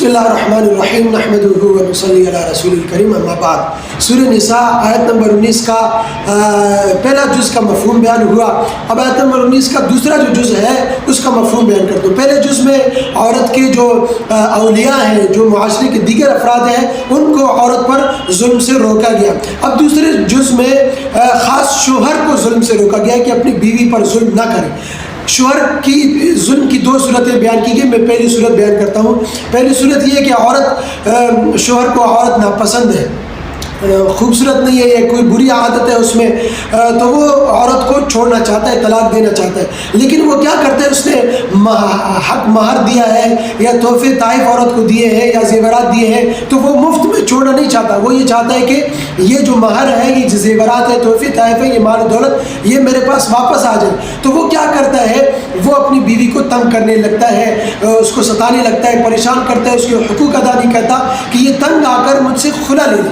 بسم اللہ الرحمن الرحیم نحمدہ و نصلی علی رسول الکریم اما بعد۔ سورہ نساء آیت نمبر 19 کا پہلا جز کا مفہوم بیان ہوا۔ اب آیت نمبر 19 کا دوسرا جو جز ہے اس کا مفہوم بیان کرتا ہوں۔ پہلے جز میں عورت کے جو اولیاء ہیں، جو معاشرے کے دیگر افراد ہیں، ان کو عورت پر ظلم سے روکا گیا۔ اب دوسرے جز میں خاص شوہر کو ظلم سے روکا گیا کہ اپنی بیوی پر ظلم نہ کرے۔ شوہر کی ظلم کی دو صورتیں بیان کی گئی، میں پہلی صورت بیان کرتا ہوں۔ پہلی صورت یہ ہے کہ عورت شوہر کو عورت ناپسند ہے، خوبصورت نہیں ہے یا کوئی بری عادت ہے اس میں، تو وہ عورت کو چھوڑنا چاہتا ہے، طلاق دینا چاہتا ہے، لیکن وہ کیا کرتا ہے، اس نے حق مہر دیا ہے یا تحفے تحائف عورت کو دیے ہیں یا زیورات دیے ہیں، تو وہ مفت میں چھوڑنا نہیں چاہتا۔ وہ یہ چاہتا ہے کہ یہ جو مہر ہے، یہ جو زیورات ہے، تحفے تحائف ہے، یہ مال و دولت، یہ میرے پاس واپس آ جائے۔ تو وہ کیا کرتا ہے، وہ اپنی بیوی کو تنگ کرنے لگتا ہے، اس کو ستانے لگتا ہے، پریشان کرتا ہے، اس کے حقوق ادا نہیں کرتا کہ یہ تنگ آ کر مجھ سے کھلا لے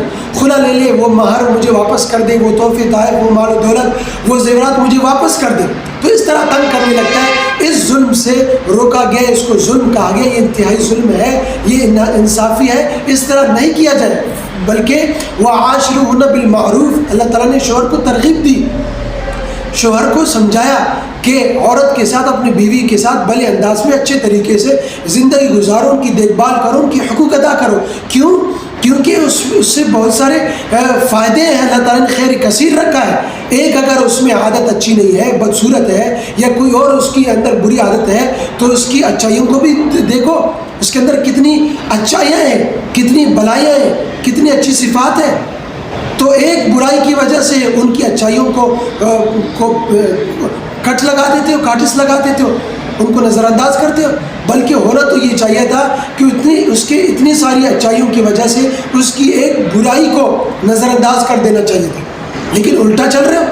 لے، وہ مہر مجھے واپس کر دے، وہ تحفے تحائف، وہ مال و دولت، وہ زیورات مجھے واپس کر دے۔ تو اس طرح تنگ کرنے لگتا ہے۔ اس ظلم سے روکا گیا، اس کو ظلم کہا گیا، یہ انتہائی ظلم ہے، یہ انصافی ہے، اس طرح نہیں کیا جائے، بلکہ وَعَاشِرُوهُنَّ بِالْمَعْرُوفِ، اللہ تعالیٰ نے شوہر کو ترغیب دی، شوہر کو سمجھایا کہ عورت کے ساتھ، اپنی بیوی کے ساتھ بھلے انداز میں اچھے طریقے سے زندگی گزارو، ان کی دیکھ بھال کرو، ان کی حقوق ادا کرو۔ کیوں؟ کیونکہ اس سے بہت سارے فائدے ہیں، اللہ تعالیٰ نے خیر کثیر رکھا ہے۔ ایک، اگر اس میں عادت اچھی نہیں ہے، بدصورت ہے، یا کوئی اور اس کی اندر بری عادت ہے، تو اس کی اچھائیوں کو بھی دیکھو، اس کے اندر کتنی اچھائیاں ہیں، کتنی بلائیاں ہیں، کتنی اچھی صفات ہیں۔ تو ایک برائی کی وجہ سے ان کی اچھائیوں کو کٹ لگا دیتے ہو، کاٹس لگا دیتے ہو، ان کو نظر انداز کرتے ہو، بلکہ ہونا تو یہ چاہیے تھا کہ اس کے اتنی ساری اچھائیوں کی وجہ سے اس کی ایک برائی کو نظر انداز کر دینا چاہیے تھا، لیکن الٹا چل رہے ہو،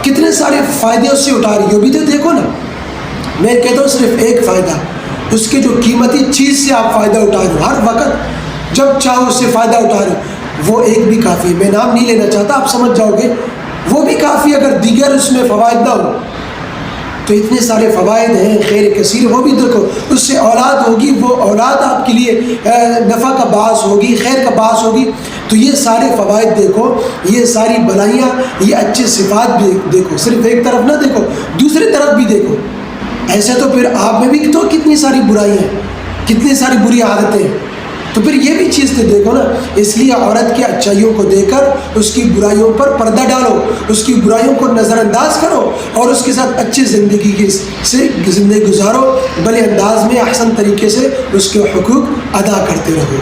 کتنے سارے فائدے اس سے اٹھا رہی ہو بھی تو دیکھو نا۔ میں کہتا ہوں صرف ایک فائدہ، اس کے جو قیمتی چیز سے آپ فائدہ اٹھا رہے ہو، ہر وقت جب چاہو اس سے فائدہ اٹھا رہے ہو، وہ ایک بھی کافی ہے۔ میں نام نہیں لینا چاہتا، آپ سمجھ جاؤ گے، وہ بھی کافی، اگر دیگر اس میں فوائد نہ ہو تو اتنے سارے فوائد ہیں، خیر کثیر، وہ بھی دیکھو، اس سے اولاد ہوگی، وہ اولاد آپ کے لیے نفع کا باعث ہوگی، خیر کا باعث ہوگی۔ تو یہ سارے فوائد دیکھو، یہ ساری بلائیاں، یہ اچھے صفات بھی دیکھو، صرف ایک طرف نہ دیکھو، دوسری طرف بھی دیکھو۔ ایسے تو پھر آپ میں بھی تو کتنی ساری برائیاں ہیں، کتنی ساری بری عادتیں ہیں، تو پھر یہ بھی چیز تو دیکھو نا۔ اس لیے عورت کی اچھائیوں کو دے کر اس کی برائیوں پر پردہ ڈالو، اس کی برائیوں کو نظر انداز کرو، اور اس کے ساتھ اچھی زندگی گزارو، بھلے انداز میں، احسن طریقے سے اس کے حقوق ادا کرتے رہو۔